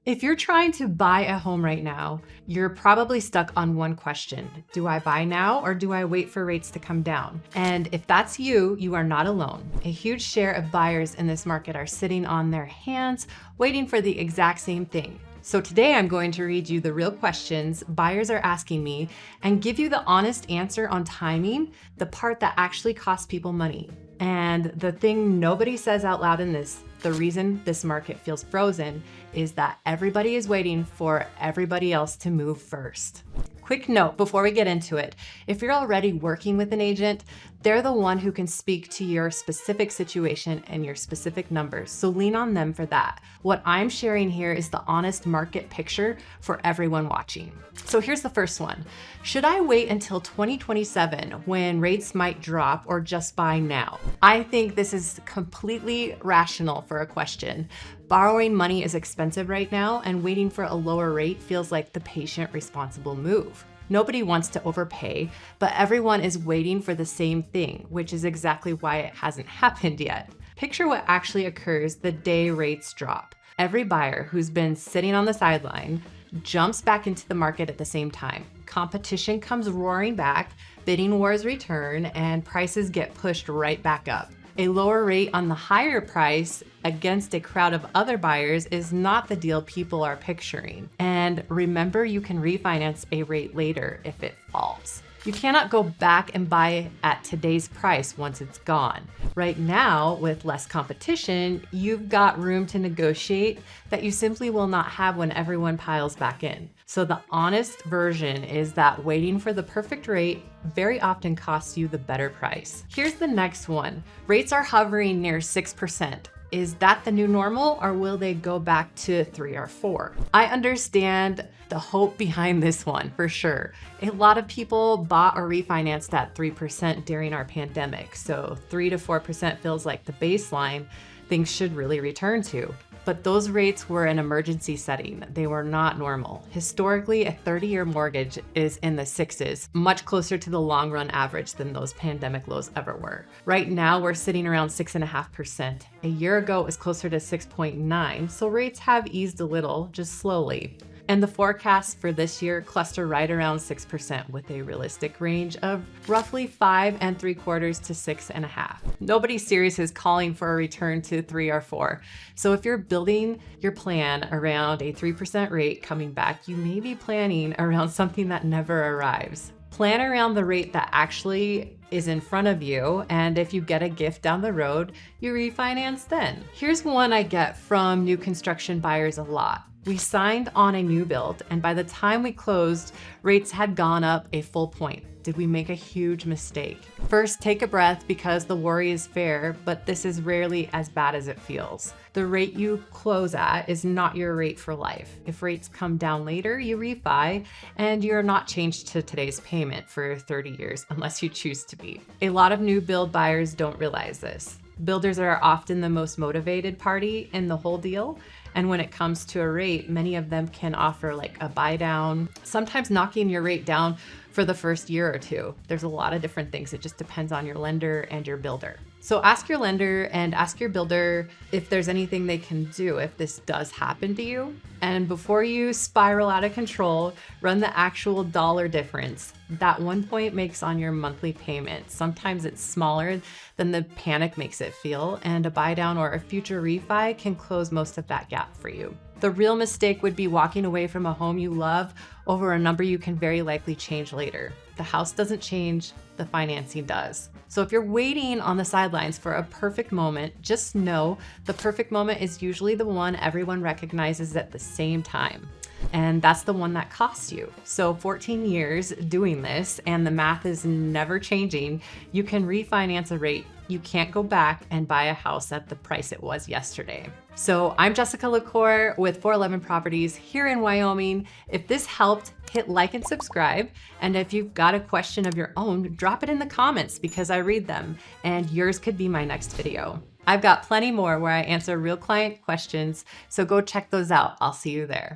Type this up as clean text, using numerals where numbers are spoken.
If you're trying to buy a home right now, you're probably stuck on one question. Do I buy now or do I wait for rates to come down? And if that's you, you are not alone. A huge share of buyers in this market are sitting on their hands, waiting for the exact same thing. So today I'm going to read you the real questions buyers are asking me and give you the honest answer on timing, the part that actually costs people money. And the thing nobody says out loud in this, the reason this market feels frozen is that everybody is waiting for everybody else to move first. Quick note before we get into it, if you're already working with an agent, they're the one who can speak to your specific situation and your specific numbers, so lean on them for that. What I'm sharing here is the honest market picture for everyone watching. So here's the first one. Should I wait until 2027 when rates might drop or just buy now? I think this is completely rational for a question. Borrowing money is expensive right now, and waiting for a lower rate feels like the patient, responsible move. Nobody wants to overpay, but everyone is waiting for the same thing, which is exactly why it hasn't happened yet. Picture what actually occurs the day rates drop. Every buyer who's been sitting on the sideline jumps back into the market at the same time. Competition comes roaring back, bidding wars return, and prices get pushed right back up. A lower rate on the higher price against a crowd of other buyers is not the deal people are picturing. And remember, you can refinance a rate later if it falls. You cannot go back and buy at today's price once it's gone. Right now, with less competition, you've got room to negotiate that you simply will not have when everyone piles back in. So the honest version is that waiting for the perfect rate very often costs you the better price. Here's the next one. Rates are hovering near 6%. Is that the new normal, or will they go back to 3 or 4? I understand the hope behind this one for sure. A lot of people bought or refinanced at 3% during our pandemic, so 3 to 4% feels like the baseline things should really return to. But those rates were an emergency setting. They were not normal. Historically, a 30-year mortgage is in the 6s, much closer to the long run average than those pandemic lows ever were. Right now, we're sitting around 6.5%. A year ago, it was closer to 6.9, so rates have eased a little, just slowly. And the forecasts for this year cluster right around 6% with a realistic range of roughly 5.75 to 6.5. Nobody serious is calling for a return to 3 or 4. So if you're building your plan around a 3% rate coming back, you may be planning around something that never arrives. Plan around the rate that actually is in front of you, and if you get a gift down the road, you refinance then. Here's one I get from new construction buyers a lot. We signed on a new build, and by the time we closed, rates had gone up a full point. Did we make a huge mistake? First, take a breath because the worry is fair, but this is rarely as bad as it feels. The rate you close at is not your rate for life. If rates come down later, you refi, and you're not changed to today's payment for 30 years unless you choose to be. A lot of new build buyers don't realize this. Builders are often the most motivated party in the whole deal. And when it comes to a rate, many of them can offer like a buy down, sometimes knocking your rate down for the first year or two. There's a lot of different things. It just depends on your lender and your builder. So ask your lender and ask your builder if there's anything they can do if this does happen to you. And before you spiral out of control, run the actual dollar difference that 1 point makes on your monthly payment. Sometimes it's smaller than the panic makes it feel, and a buy down or a future refi can close most of that gap for you. The real mistake would be walking away from a home you love over a number you can very likely change later. The house doesn't change, the financing does. So if you're waiting on the sidelines for a perfect moment, just know the perfect moment is usually the one everyone recognizes at the same time. And that's the one that costs you. So 14 years doing this, and the math is never changing, you can refinance a rate. You can't go back and buy a house at the price it was yesterday. So I'm Jessica LaCour with 411 Properties here in Wyoming. If this helped, hit like and subscribe. And if you've got a question of your own, drop it in the comments because I read them, and yours could be my next video. I've got plenty more where I answer real client questions, so go check those out. I'll see you there.